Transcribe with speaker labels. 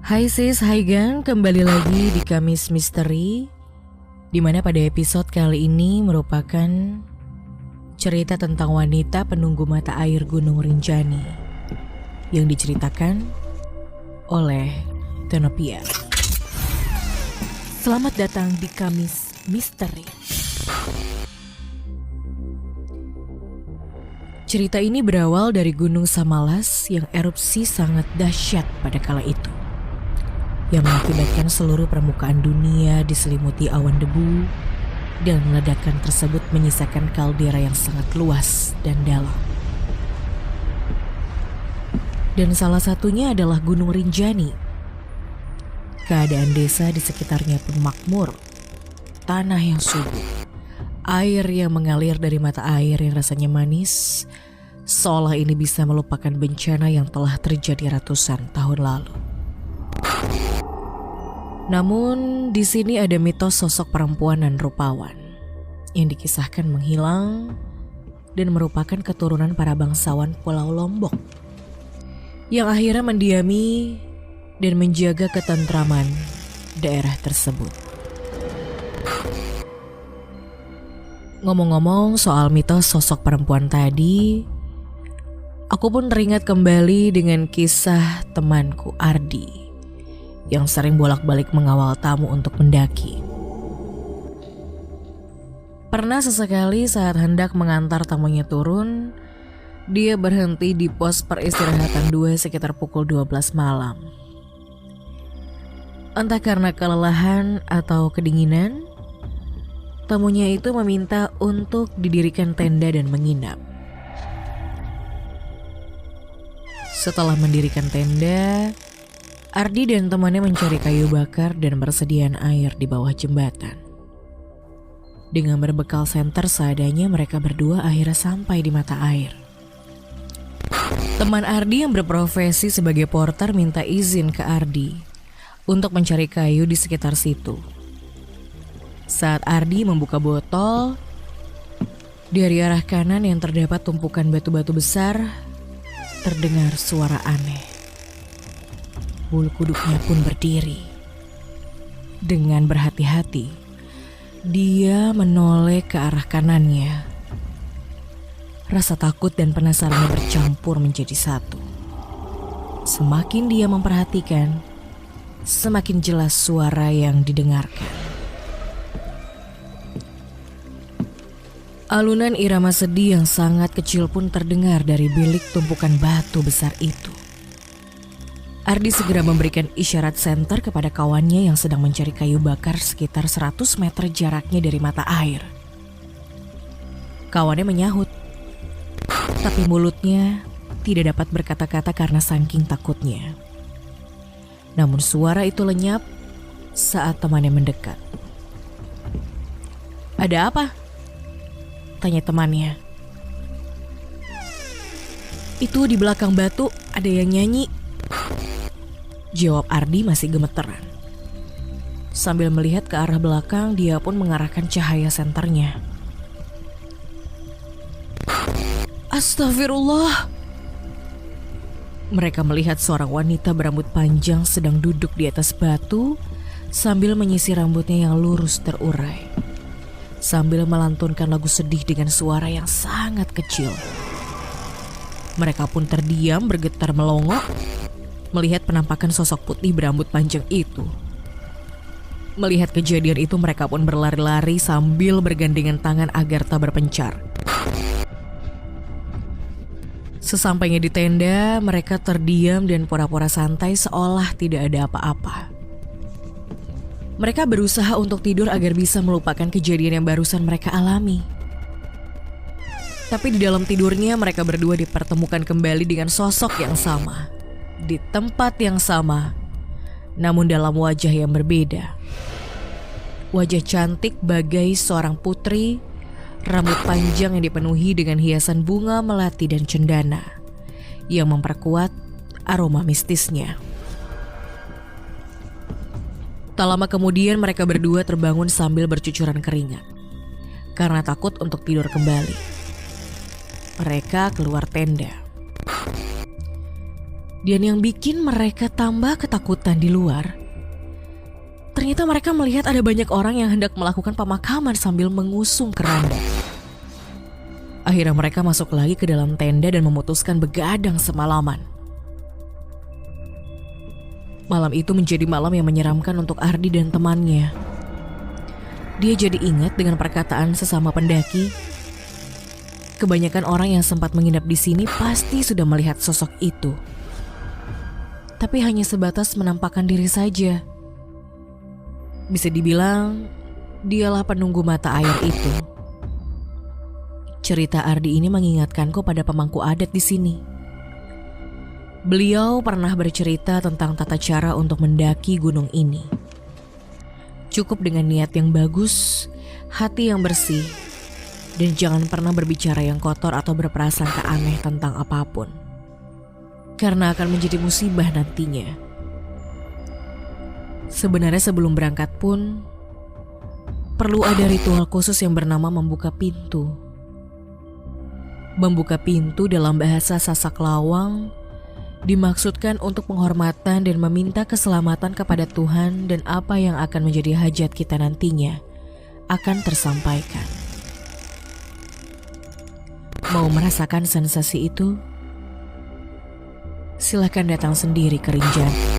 Speaker 1: Hai sis, hai gang, kembali lagi di Kamis Misteri, dimana pada episode kali ini merupakan cerita tentang wanita penunggu mata air Gunung Rinjani yang diceritakan oleh Tenopia. Selamat datang di Kamis Misteri. Cerita ini berawal dari Gunung Samalas yang erupsi sangat dahsyat pada kala itu, yang mengakibatkan seluruh permukaan dunia diselimuti awan debu, dan ledakan tersebut menyisakan kaldera yang sangat luas dan dalam. Dan salah satunya adalah Gunung Rinjani. Keadaan desa di sekitarnya pun makmur, tanah yang subur, air yang mengalir dari mata air yang rasanya manis, seolah ini bisa melupakan bencana yang telah terjadi ratusan tahun lalu. Namun di sini ada mitos sosok perempuan dan rupawan yang dikisahkan menghilang dan merupakan keturunan para bangsawan Pulau Lombok yang akhirnya mendiami dan menjaga ketentraman daerah tersebut. Ngomong-ngomong soal mitos sosok perempuan tadi, aku pun teringat kembali dengan kisah temanku Ardi yang sering bolak-balik mengawal tamu untuk mendaki. Pernah sesekali saat hendak mengantar tamunya turun, dia berhenti di pos peristirahatan 2 sekitar pukul 12 malam. Entah karena kelelahan atau kedinginan, tamunya itu meminta untuk didirikan tenda dan menginap. Setelah mendirikan tenda, Ardi dan temannya mencari kayu bakar dan persediaan air di bawah jembatan. Dengan berbekal senter seadanya, mereka berdua akhirnya sampai di mata air. Teman Ardi yang berprofesi sebagai porter minta izin ke Ardi untuk mencari kayu di sekitar situ. Saat Ardi membuka botol, dari arah kanan yang terdapat tumpukan batu-batu besar, terdengar suara aneh. Bulu kuduknya pun berdiri. Dengan berhati-hati, dia menoleh ke arah kanannya. Rasa takut dan penasarannya bercampur menjadi satu. Semakin dia memperhatikan, semakin jelas suara yang didengarkan. Alunan irama sedih yang sangat kecil pun terdengar dari bilik tumpukan batu besar itu. Ardi segera memberikan isyarat senter kepada kawannya yang sedang mencari kayu bakar sekitar 100 meter jaraknya dari mata air. Kawannya menyahut, tapi mulutnya tidak dapat berkata-kata karena saking takutnya. Namun suara itu lenyap saat temannya mendekat. "Ada apa?" tanya temannya. "Itu di belakang batu ada yang nyanyi," jawab Ardi masih gemeteran. Sambil melihat ke arah belakang, dia pun mengarahkan cahaya senternya. "Astagfirullah." Mereka melihat seorang wanita berambut panjang sedang duduk di atas batu sambil menyisir rambutnya yang lurus terurai, sambil melantunkan lagu sedih dengan suara yang sangat kecil. Mereka pun terdiam bergetar melongo melihat penampakan sosok putih berambut panjang itu. Melihat kejadian itu, mereka pun berlari-lari sambil bergandengan tangan agar tak berpencar. Sesampainya di tenda, mereka terdiam dan pura-pura santai seolah tidak ada apa-apa. Mereka berusaha untuk tidur agar bisa melupakan kejadian yang barusan mereka alami. Tapi di dalam tidurnya, mereka berdua dipertemukan kembali dengan sosok yang sama, di tempat yang sama, namun dalam wajah yang berbeda. Wajah cantik bagai seorang putri, rambut panjang yang dipenuhi dengan hiasan bunga melati dan cendana yang memperkuat aroma mistisnya. Tak lama kemudian mereka berdua terbangun sambil bercucuran keringat karena takut untuk tidur kembali. Mereka keluar tenda. Dan yang bikin mereka tambah ketakutan di luar, ternyata mereka melihat ada banyak orang yang hendak melakukan pemakaman sambil mengusung keranda. Akhirnya mereka masuk lagi ke dalam tenda dan memutuskan begadang semalaman. Malam itu menjadi malam yang menyeramkan untuk Ardi dan temannya. Dia jadi ingat dengan perkataan sesama pendaki. Kebanyakan orang yang sempat menginap di sini pasti sudah melihat sosok itu. Tapi hanya sebatas menampakkan diri saja. Bisa dibilang, dialah penunggu mata air itu. Cerita Ardi ini mengingatkanku pada pemangku adat di sini. Beliau pernah bercerita tentang tata cara untuk mendaki gunung ini. Cukup dengan niat yang bagus, hati yang bersih, dan jangan pernah berbicara yang kotor atau berprasangka aneh tentang apapun. Karena akan menjadi musibah nantinya. Sebenarnya sebelum berangkat pun, perlu ada ritual khusus yang bernama membuka pintu. Membuka pintu dalam bahasa Sasak Lawang dimaksudkan untuk penghormatan dan meminta keselamatan kepada Tuhan, dan apa yang akan menjadi hajat kita nantinya akan tersampaikan. Mau merasakan sensasi itu? Silakan datang sendiri ke Rinjani.